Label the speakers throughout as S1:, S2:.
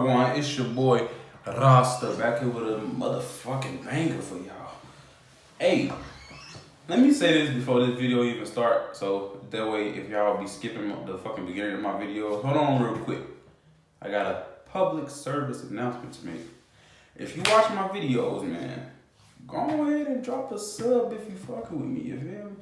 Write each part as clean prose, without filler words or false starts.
S1: Wagwan, it's your boy Rasta back here with a motherfucking banger for y'all. Hey, let me say this before this video even start, so that way if y'all be skipping the fucking beginning of my videos, hold on real quick. I got a public service announcement to make. If you watch my videos, man, go ahead and drop a sub if you fucking with me, you feel me?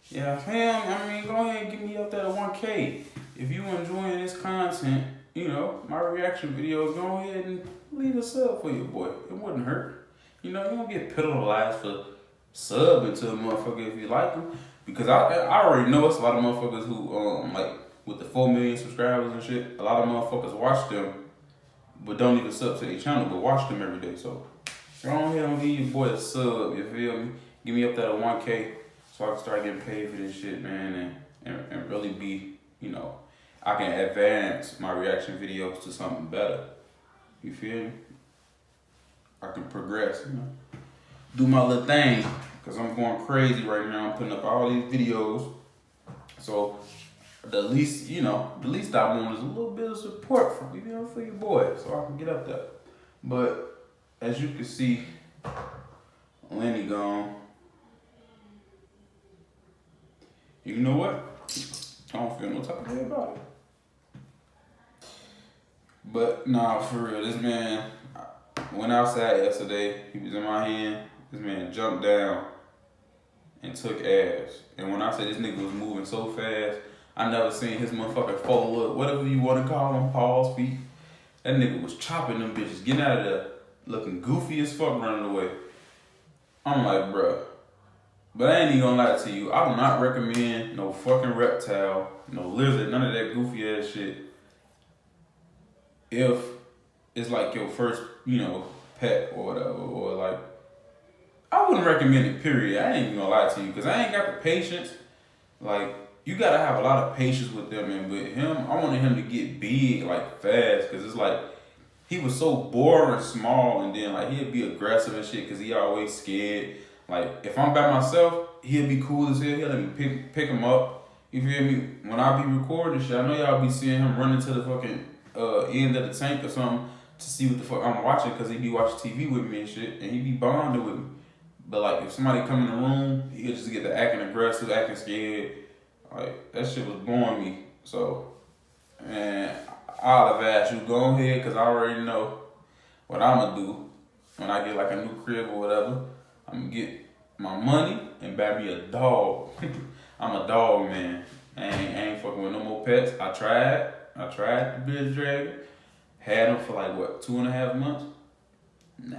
S1: Yeah, fam, I mean, go ahead and get me up there to 1K. If you enjoying this content, you know, my reaction videos, go ahead and leave a sub for your boy. It wouldn't hurt. You know, you don't get penalized for subbing to a motherfucker if you like them. Because I already know it's a lot of motherfuckers who, like, with the 4 million subscribers and shit, a lot of motherfuckers watch them, but don't even sub to their channel, but watch them every day. So, go ahead and give your boy a sub, you feel me? Give me up there to 1K so I can start getting paid for this shit, man, and really be, you know, I can advance my reaction videos to something better. You feel me? I can progress, you know. Do my little thing, because I'm going crazy right now. I'm putting up all these videos. So the least, you know, the least I want is a little bit of support from, you know, for your boy, so I can get up there. But as you can see, Lenny gone. You know what? I don't feel no type of way about it. But nah, for real, this man went outside yesterday. He was in my hand. This man jumped down and took ass. And when I say this nigga was moving so fast, I never seen his motherfucking forward, whatever you want to call him, Paul's feet. That nigga was chopping them bitches, getting out of there, looking goofy as fuck, running away. I'm like, bruh. But I ain't even gonna lie to you. I do not recommend no fucking reptile, no lizard, none of that goofy ass shit. If it's like your first, you know, pet or whatever, or like, I wouldn't recommend it, period. I ain't even gonna lie to you, because I ain't got the patience. Like, you gotta have a lot of patience with them, and with him, I wanted him to get big, like, fast, because it's like, he was so boring small, and then, like, he'd be aggressive and shit, because he always scared. Like, if I'm by myself, he'll be cool as hell. He'll let me pick him up. You feel me? When I be recording shit, I know y'all be seeing him running to the fucking end of the tank or something to see what the fuck I'm watching, because he be watching TV with me and shit, and he be bonding with me. But like, if somebody come in the room, he'll just get to acting aggressive, acting scared. Like, that shit was boring me. So, man, I'll advise you, go ahead, because I already know what I'm going to do when I get like a new crib or whatever. I'm going to get my money and buy me a dog. I'm a dog, man. I ain't fucking with no more pets. I tried to be a dragon. Had him for like, what, 2.5 months? Nah.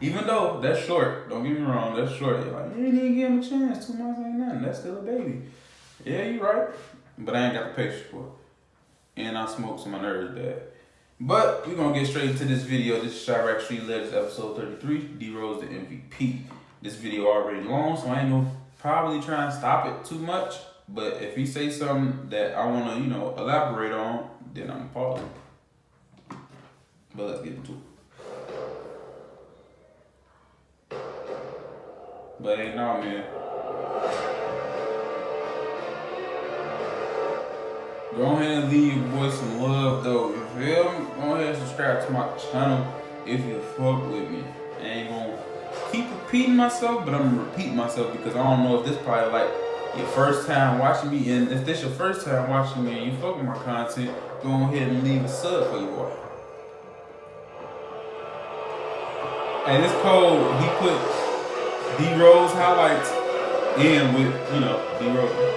S1: Even though that's short, don't get me wrong, that's short. You're like, you ain't even give him a chance. 2 months ain't nothing. That's still a baby. Yeah, you right. But I ain't got the patience for it. And I smoke, so my nerves bad. But we're going to get straight into this video. This is Chiraq Street Legends episode 33. D.Rose the MVP. This video already long, so I ain't gonna probably try and stop it too much. But if he say something that I want to, you know, elaborate on, then I'm pausing. But let's get into it. But hey, nah, man. Go ahead and leave your boy some love, though. You feel me? Go ahead and subscribe to my channel if you fuck with me. I ain't gonna keep repeating myself, but I'm gonna repeat myself because I don't know if this probably like your first time watching me. And if this your first time watching me and you fuck with my content, go ahead and leave a sub for your boy. And this code, he put D.Rose highlights in with, you know, D.Rose.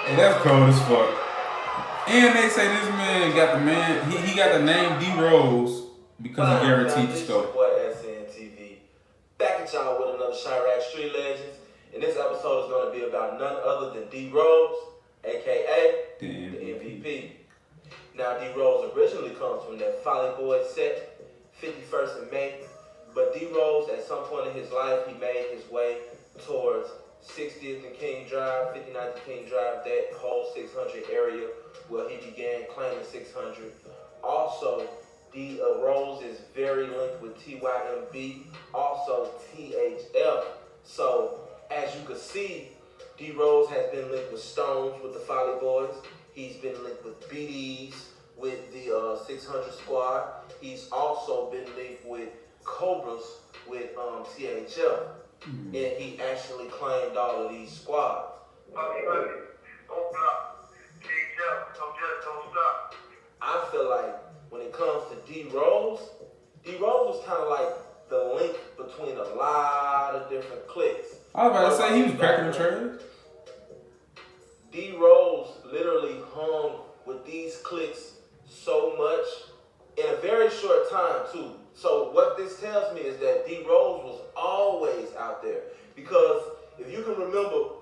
S1: And that's cold as fuck. And they say this man got he got the name D.Rose because he guaranteed the scope.
S2: Back at y'all with another Chiraq Street Legends. And this episode is going to be about none other than D.Rose, aka the MVP. Now D.Rose originally comes from that Folly Boy set, 51st and May. But D.Rose, at some point in his life, he made his way towards 60th and King Drive, 59th and King Drive, that whole 600 area where he began claiming 600. Also, D.Rose is very linked with TYMB, also THF. So, as you can see, D.Rose has been linked with Stones, with the Folly Boys. He's been linked with BDs, with the 600 Squad. He's also been linked with Cobras, with THF. And he actually claimed all of these squads.
S3: Open up. Don't stop.
S2: I feel like when it comes to D.Rose, D.Rose was kind of like the link between a lot of different cliques.
S1: I was about to say he was cracking the trailers.
S2: D.Rose literally hung with these cliques so much in a very short time too. So what this tells me is that D.Rose was always out there. Because if you can remember,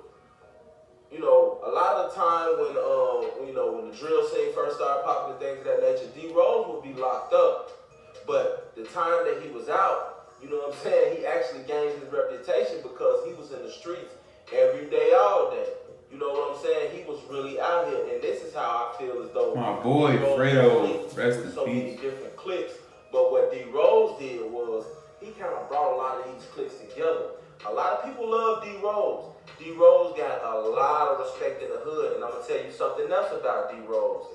S2: a lot of the time when when the drill scene first started popping and things of that nature, D.Rose would be locked up. But the time that he was out, he actually gained his reputation because he was in the streets every day, all day. You know what I'm saying? He was really out here, and this is how I feel as though
S1: my boy Fredo, rest in
S2: so many
S1: peace.
S2: different cliques. But what D.Rose did was he kind of brought a lot of these cliques together. A lot of people love D.Rose. D.Rose got a lot of respect in the hood, and I'm gonna tell you something else about D.Rose.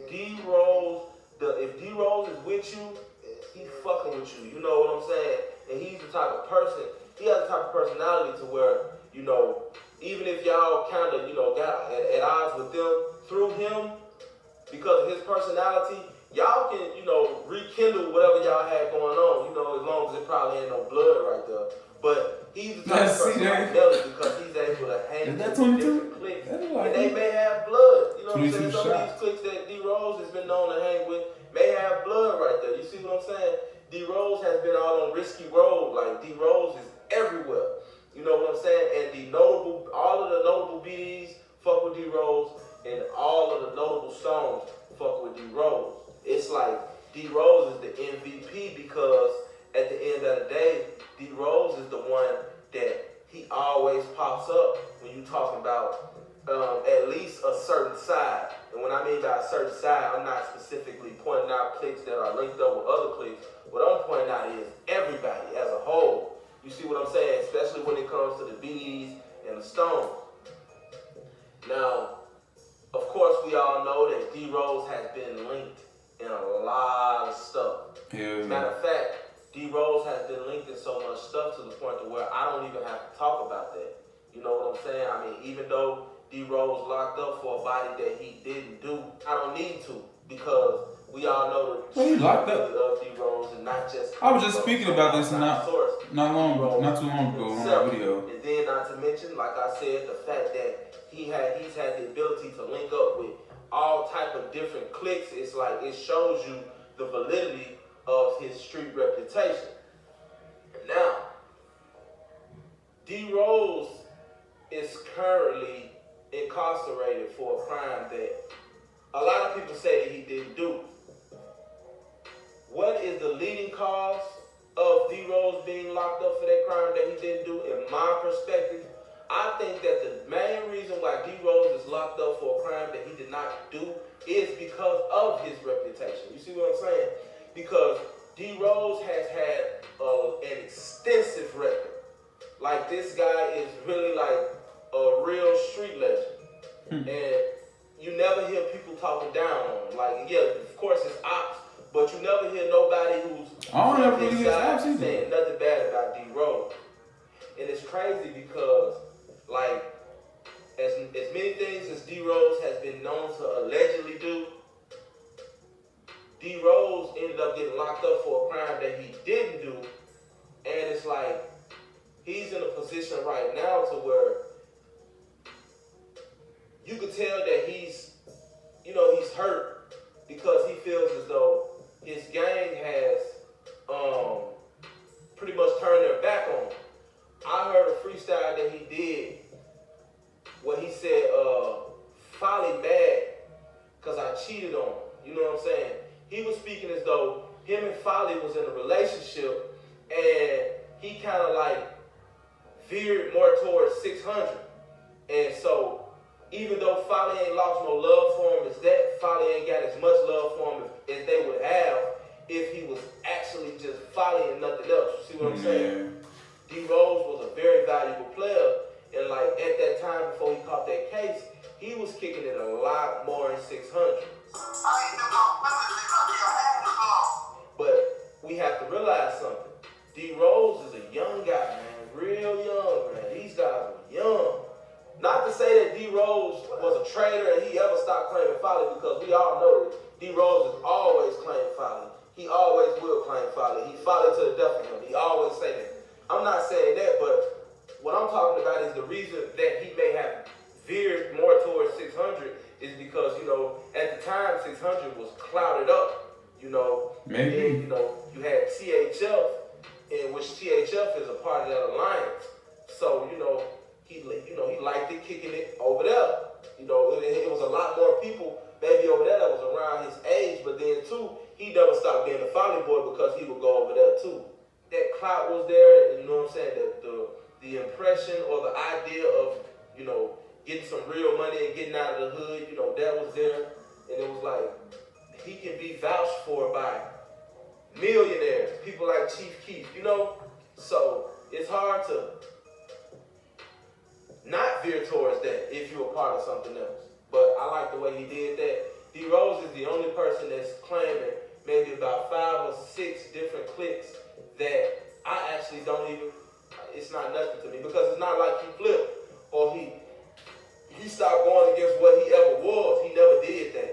S2: D.Rose, if D.Rose is with you, he fucking with you. You know what I'm saying? And he's the type of person. He has the type of personality to where even if y'all kind of got at odds with them, through him, because of his personality, y'all can rekindle whatever y'all had going on. As long as it probably ain't no blood right there. But he's the type of person like Nelly because he's able to hang with different cliques. And they may have blood. You know what I'm saying? Some of these cliques that D.Rose has been known to hang with may have blood right there. You see what I'm saying? D.Rose has been all on risky road. Like D.Rose is everywhere. You know what I'm saying? And all of the notable BDs fuck with D.Rose, and all of the notable Stones fuck with D.Rose. It's like D.Rose is the MVP because at the end of the day, D.Rose is the one that he always pops up when you talking about at least a certain side. And when I mean by a certain side, I'm not specifically pointing out cliques that are linked up with other cliques. What I'm pointing out is everybody as a whole. You see what I'm saying? Especially when it comes to the BDs and the Stones. Now, of course, we all know that D.Rose has been linked in a lot of stuff.
S1: Yeah.
S2: Matter of fact, D.Rose has been linked in so much stuff to the point to where I don't even have to talk about that. You know what I'm saying? I mean, even though D.Rose locked up for a body that he didn't do, I don't need to because we all know the
S1: he locked up
S2: of D.Rose and not just.
S1: I was just speaking about this not too long ago on that video.
S2: And then not to mention, like I said, the fact that he's had the ability to link up with all type of different cliques. It's like it shows you the validity of his street reputation. Now, D.Rose is currently incarcerated for a crime that a lot of people say that he didn't do. What is the leading cause of D.Rose being locked up for that crime that he didn't do? In my perspective, I think that the main reason why D.Rose is locked up for a crime that he did not do is because of his reputation. You see what I'm saying? Because D.Rose has had an extensive record. Like, this guy is really like a real street legend. And you never hear people talking down on him. Like, yeah, of course it's ops, but you never hear nobody who's saying nothing bad about D.Rose. And it's crazy because, like, as many things as D.Rose has been known to allegedly do, D.Rose ended up getting locked up for a crime that he didn't do. And it's like, he's in a position right now to where you could tell that he's hurt because he feels as though his gang has pretty much turned their back on him. I heard a freestyle that he did where he said, Folly mad because I cheated on him. You know what I'm saying? He was speaking as though him and Folly was in a relationship and he kind of like veered more towards 600. And so, even though Folly ain't lost no love for him as that, Folly ain't got as much love for him as they would have if he was actually just Folly and nothing else. You see what I'm saying? D.Rose was a very valuable player, and like at that time before he caught that case, he was kicking it a lot more in 600. But we have to realize something. D.Rose is a young guy, man. Real young, man. These guys are young. Not to say that D.Rose was a traitor and he ever stopped claiming Folly, because we all know that D.Rose has always claimed Folly. He always will claim Folly. He followed to the death of him. He always say that. I'm not saying that, but what I'm talking about is the reason that he may have veered more towards 600 is because, you know, at the time 600 was clouded up, you know.
S1: Maybe.
S2: And, you know, you had THF, in which THF is a part of that alliance. So, you know, he liked it kicking it over there. You know, it was a lot more people maybe over there that was around his age, but then too, he never stopped being a Folly boy because he would go over there too. That clout was there, and you know what I'm saying, the impression or the idea of, you know, getting some real money and getting out of the hood, you know, that was there. And it was like, he can be vouched for by millionaires, people like Chief Keef, you know? So it's hard to not veer towards that if you're a part of something else. But I like the way he did that. D.Rose is the only person that's claiming maybe about 5 or 6 different cliques that I actually don't even, it's not nothing to me, because it's not like he flipped or he stopped going against what he ever was. He never did that.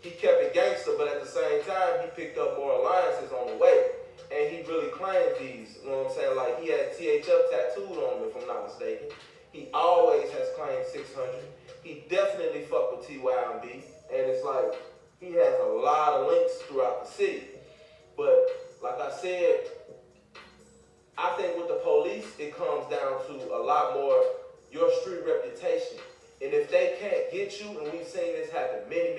S2: He kept it gangster, but at the same time, he picked up more alliances on the way. And he really claimed these, you know what I'm saying? Like, he had THF tattooed on him, if I'm not mistaken. He always has claimed 600. He definitely fucked with TYMB. And it's like, he has a lot of links throughout the city. But, like I said, I think with the police, it comes down to a lot more your street reputation. And if they can't get you, and we've seen this happen many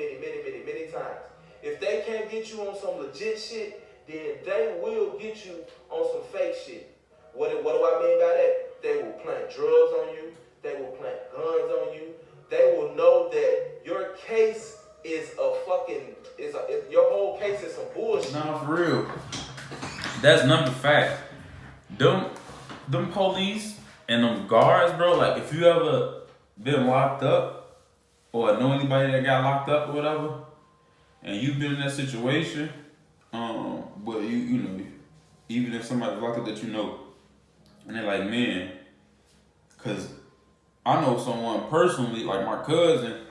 S2: times, if they can't get you on some legit shit, then they will get you on some fake shit. What do I mean by that? They will plant drugs on you. They will plant guns on you. They will know that your case is your whole case is some bullshit.
S1: Nah, for real. That's number fact. Them police and them guards, bro, like if you ever been locked up or know anybody that got locked up or whatever, and you've been in that situation, but you know, even if somebody's locked up that you know, and they're like, man, cause I know someone personally, like my cousin,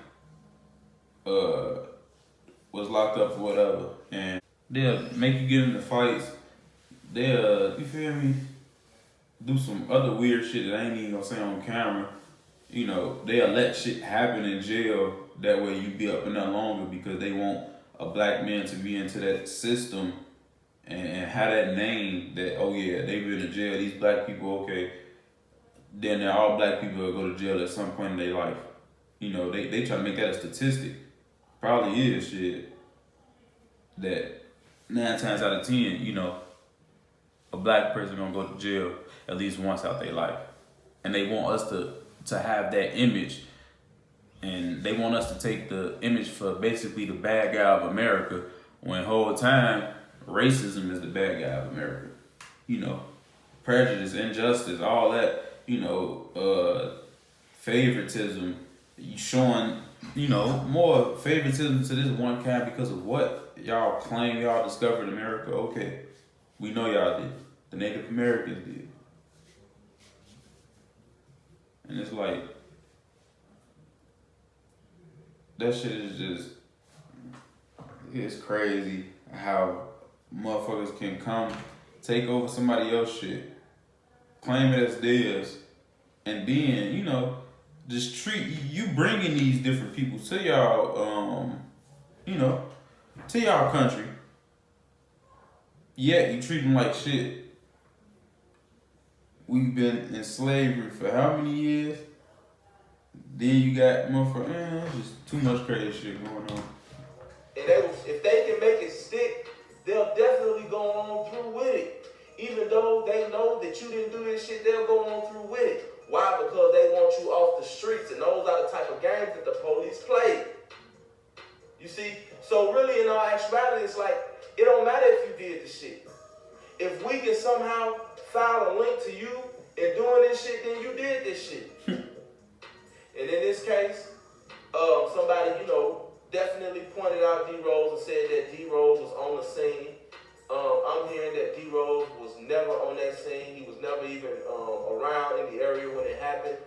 S1: was locked up or whatever, and they'll make you get into fights. They'll, you feel me, do some other weird shit that I ain't even gonna say on camera. You know, they'll let shit happen in jail. That way you be up in there longer because they want a black man to be into that system and have that name that, oh yeah, they've been in jail, these black people, okay. Then all black people will go to jail at some point in their life. You know, they try to make that a statistic. Probably is shit. That 9 times out of 10, you know, a black person gonna go to jail at least once out their life. And they want us to have that image. And they want us to take the image for basically the bad guy of America, when whole time racism is the bad guy of America. You know, prejudice, injustice, all that, you know, favoritism, showing, you know, more favoritism to this one kind because of what y'all claim y'all discovered America. Okay, we know y'all did. The Native Americans did. And it's like, that shit is just, it's crazy how motherfuckers can come take over somebody else's shit, claim it as theirs, and then, you know, just treat you bringing these different people to y'all, you know, to y'all country. Yet you treat them like shit. We've been in slavery for how many years? Then you got motherfuckers, just too much crazy shit going on.
S2: And if they can make it stick, they'll definitely go on through with it. even though they know that you didn't do this shit, they'll go on through with it. Why? Because they want you off the streets, and those are the type of games that the police play. You see? So really, in all actuality, it's like, it don't matter if you did the shit. If we can somehow file a link to you in doing this shit, then you did this shit. And in this case, somebody, definitely pointed out D.Rose and said that D.Rose was on the scene. I'm hearing that D.Rose was never on that scene. He was never even around in the area when it happened.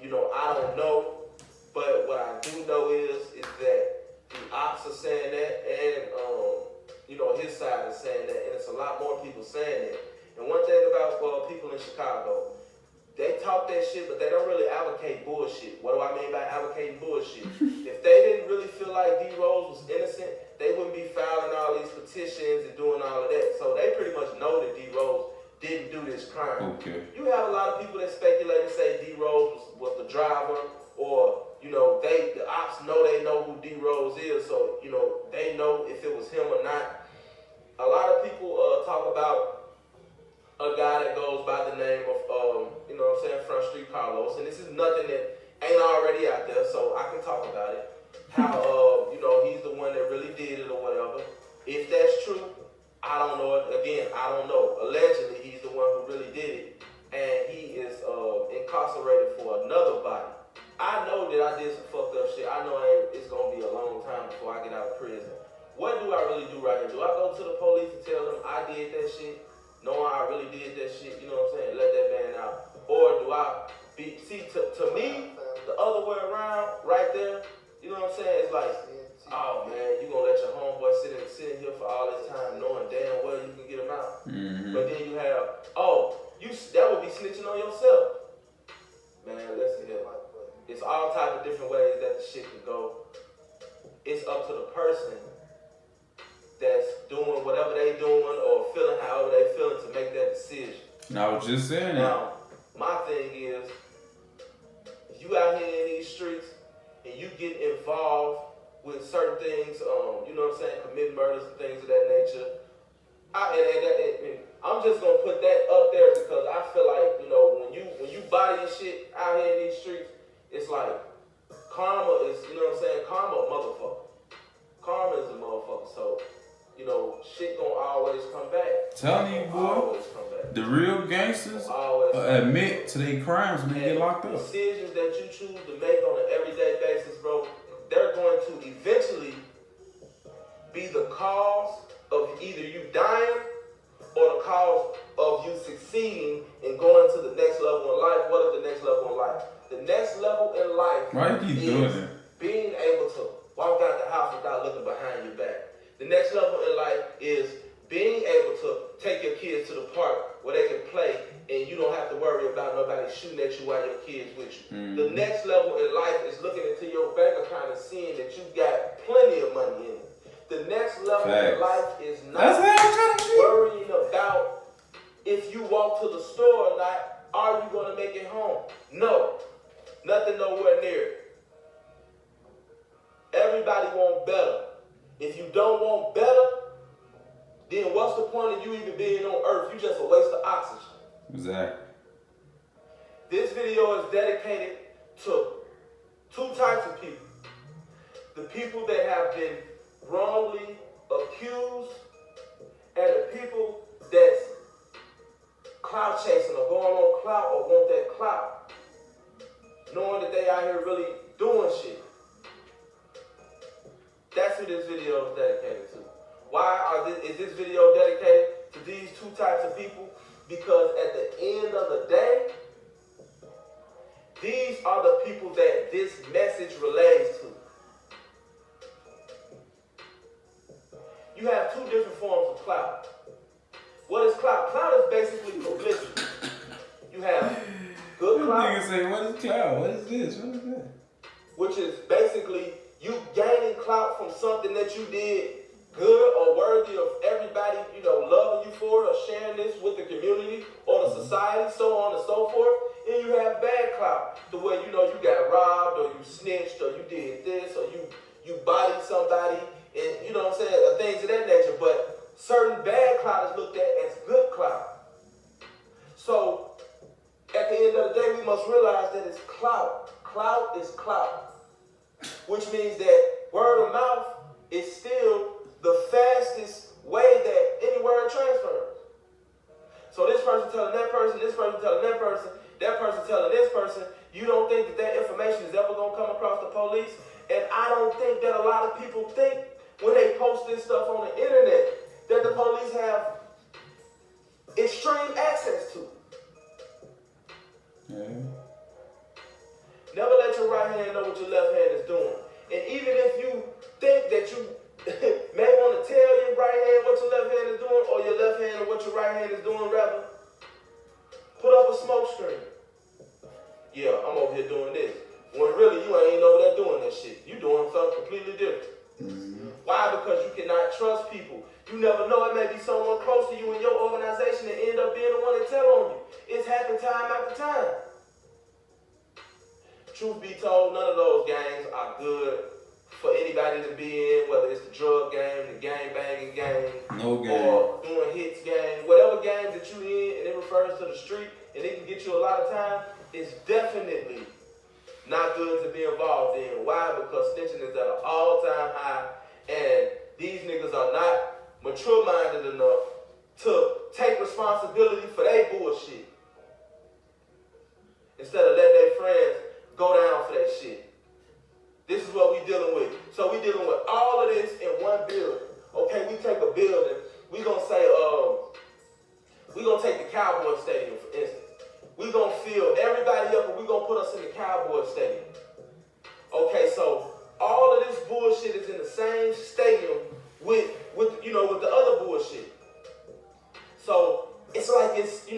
S2: I don't know. But what I do know is that the ops are saying that, and his side is saying that, and it's a lot more people saying that. And one thing about people in Chicago, they talk that shit, but they don't really advocate bullshit. What do I mean by advocating bullshit? If they didn't really feel like D.Rose was innocent, they wouldn't be filing all these petitions and doing all of that. So they pretty much know that D.Rose didn't do this crime.
S1: Okay.
S2: You have a lot of people that speculate and say D.Rose was the driver, or the ops know who D.Rose is, so they know if it was him or not. A lot of people talk about a guy that goes by the name of Front Street Carlos, and this is nothing that ain't already out there, so I can talk about it. How he's the one that really did it or whatever. If that's true, I don't know it. Again, I don't know. Allegedly, he's the one who really did it, and he is incarcerated for another body. I know that I did some fucked up shit. I know it's gonna be a long time before I get out of prison. What do I really do right here? Do I go to the police and tell them I did that shit, knowing I really did that shit, let that man out? Or do I to me, the other way around, right there, it's like, oh man, you gonna let your homeboy sit in here for all this time knowing damn well you can get him out. Mm-hmm. But then you have, that would be snitching on yourself. Man, listen here. It's all types of different ways that the shit can go. It's up to the person that's doing whatever they doing or feeling however they feeling to make that decision.
S1: I was just saying that.
S2: Now, my thing is, if you out here in these streets and you get involved with certain things, commit murders and things of that nature, I'm just gonna put that up there because I feel like, when you body and shit out here in these streets, it's like karma is, karma a motherfucker. Karma is a motherfucker, so shit gonna always come back.
S1: Telling you, boy, the real gangsters admit to their crimes when they get locked up.
S2: Decisions that you choose to make on an everyday basis, bro, they're going to eventually be the cause of either you dying or the cause of you succeeding and going to the next level in life. What is the next level in life? The next level in life is being able to walk out the house without looking behind your back. The next level in life is being able to take your kids to the park where they can play and you don't have to worry about nobody shooting at you while your kids with you. Mm-hmm. The next level in life is looking into your bank account and seeing that you got plenty of money in it. The next level in life is not worrying about if you walk to the store or not, are you going to make it home? No. Nothing nowhere near it. Everybody wants better. If you don't want better, then what's the point of you even being on earth? You just a waste of oxygen.
S1: Exactly.
S2: This video is dedicated to two types of people. The people that have been wrongly accused and the people that's clout chasing or going on clout or want that clout, knowing that they out here really doing shit. That's who this video is dedicated to. Why is this video dedicated to these two types of people? Because at the end of the day, these are the people that this message relates to. You have two different forms of clout. What is clout? Clout is basically publicity. You have good clout.
S1: Niggas say, what is clout? What is this? What is that?
S2: Which is basically you gaining clout from something that you did good or worthy of everybody, loving you for it or sharing this with the community or the society, so on and so forth. And you have bad clout, the way you got robbed or you snitched or you did this or you bodied somebody and things of that nature. But certain bad clout is looked at as good clout. lot of people think when they post this stuff on the internet that the police have extreme access to.
S1: Yeah.
S2: Never let your right hand know what your left hand is doing. And even if you think that you may want to tell your right hand what your left hand is doing, or your left hand what your right hand is doing, rather, put up a smoke screen. Yeah, I'm over here doing this. When really you ain't over there doing that shit. You doing something completely different. Mm-hmm. Why? Because you cannot trust people. You never know, it may be someone close to you in your organization that end up being the one that tell on you. It's happened time after time. Truth be told, none of those gangs are good for anybody to be in, whether it's the drug game, the gang banging game,
S1: no game,
S2: or doing hits game. Whatever games that you in, and it refers to the street, and it can get you a lot of time, it's definitely not good to be involved in. Why? Because snitching is at an all-time high, and these niggas are not mature-minded enough to take responsibility for their bullshit. Instead of letting their friends go down for that shit. This is what we dealing with. So we dealing with all of this in one building. Okay, we take a building. We gonna say, we gonna take the Cowboy Stadium for instance. We gonna fill everybody up and we gonna put us in the Cowboy Stadium. Okay, so all of this bullshit is in the same stadium with the other bullshit. So it's like it's, damn,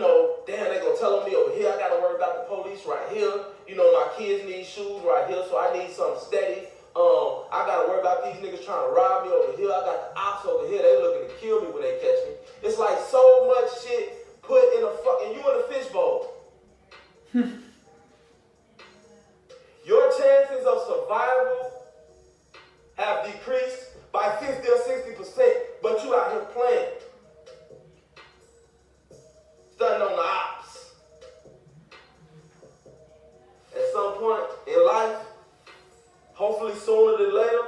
S2: they gonna tell on me over here. I gotta worry about the police right here. My kids need shoes right here, so I need something steady. I gotta worry about these niggas trying to rob me over here. I got the ops over here. They looking to kill me when they catch me. It's like so much shit put in a fucking, you in a fishbowl. Your chances of survival have decreased by 50 or 60%, but you out here playing. Stunning on the ops. At some point in life, hopefully sooner than later,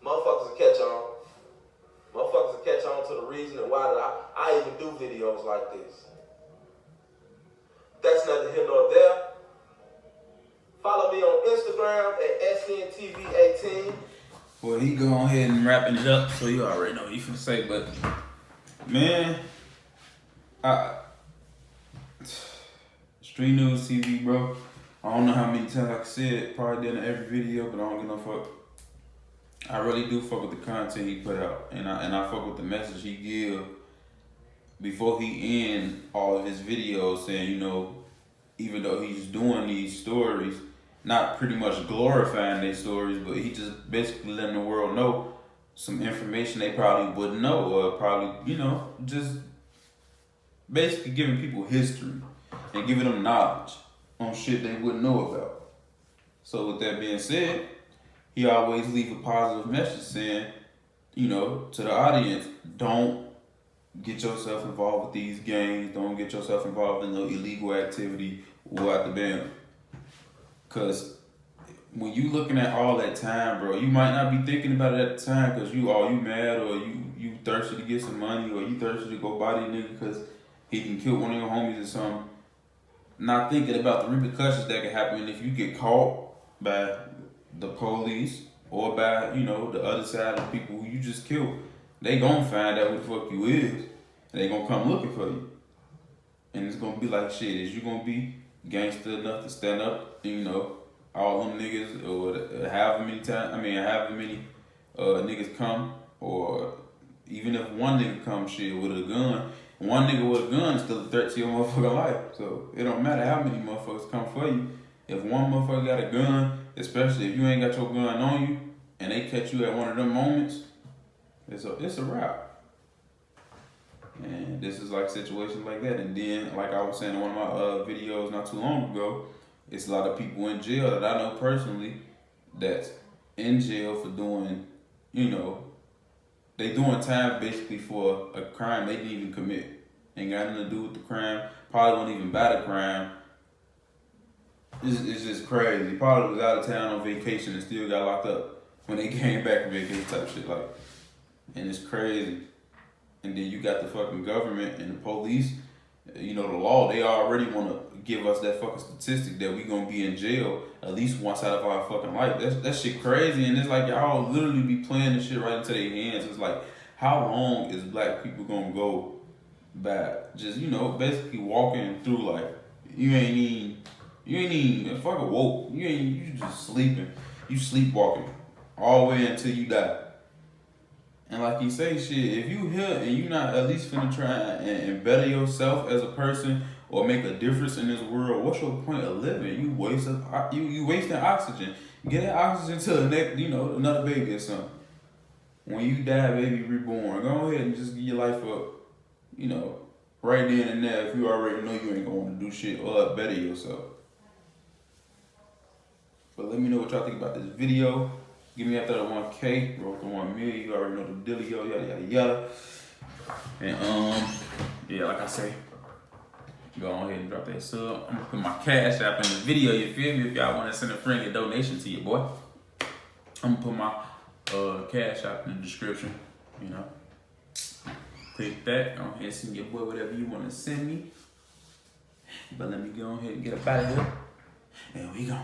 S2: motherfuckers will catch on. Motherfuckers will catch on to the reason and why that I even do videos like this. That's neither here nor there. Follow me on Instagram at SNTV18.
S1: Well, he go ahead and wrapping it up, so you already know what you finna say, but man, Street News TV, bro. I don't know how many times I can say it, probably done in every video, but I don't give no fuck. I really do fuck with the content he put out, and I fuck with the message he give before he end all of his videos, saying, even though he's doing these stories, not pretty much glorifying their stories, but he just basically letting the world know some information they probably wouldn't know, or probably, just basically giving people history and giving them knowledge on shit they wouldn't know about. So with that being said, he always leave a positive message saying, to the audience, don't get yourself involved with these gangs, don't get yourself involved in no illegal activity or at the band. Cause when you looking at all that time, bro, you might not be thinking about it at the time because you mad or you thirsty to get some money or you thirsty to go buy these nigga because he can kill one of your homies or something. Not thinking about the repercussions that can happen if you get caught by the police or by, the other side of the people who you just killed. They gonna find out who the fuck you is and they gonna come looking for you. And it's gonna be like, shit, is you gonna be gangster enough to stand up, all them niggas, or however many niggas come, or even if one nigga come shit with a gun, one nigga with a gun is still a threat to your motherfucking life. So it don't matter how many motherfuckers come for you. If one motherfucker got a gun, especially if you ain't got your gun on you, and they catch you at one of them moments, it's a wrap. And this is like situations like that. And then, like I was saying in one of my videos not too long ago, it's a lot of people in jail that I know personally that's in jail for doing, they doing time basically for a crime they didn't even commit. Ain't got nothing to do with the crime. Probably won't even buy the crime. It's just crazy. Probably was out of town on vacation and still got locked up when they came back from vacation type shit like. And it's crazy. And then you got the fucking government and the police You know, the law, they already want to give us that fucking statistic that we gonna be in jail at least once out of our fucking life. That shit crazy, and it's like y'all literally be playing this shit right into their hands. It's like, how long is black people gonna go by just, you know, basically walking through life? You ain't even fucking woke. You just sleeping. You sleepwalking all the way until you die. And like you say, shit, if you here and you not at least finna try and better yourself as a person or make a difference in this world, what's your point of living? You wasting oxygen. Get that oxygen to the next, you know, another baby or something. When you die, baby reborn, go ahead and just give your life up, you know, right then and there if you already know you ain't going to do shit or better yourself. But let me know what y'all think about this video. Give me after the 1K, broke the 1 million. You already know the dealio, yada yada yada. And yeah, like I say, go on ahead and drop that sub. I'm gonna put my cash app in the video. You feel me? If y'all want to send a friendly donation to your boy, I'm gonna put my cash app in the description. You know, click that. Go ahead and send your boy whatever you want to send me. But let me go ahead and get up out of here. There we go.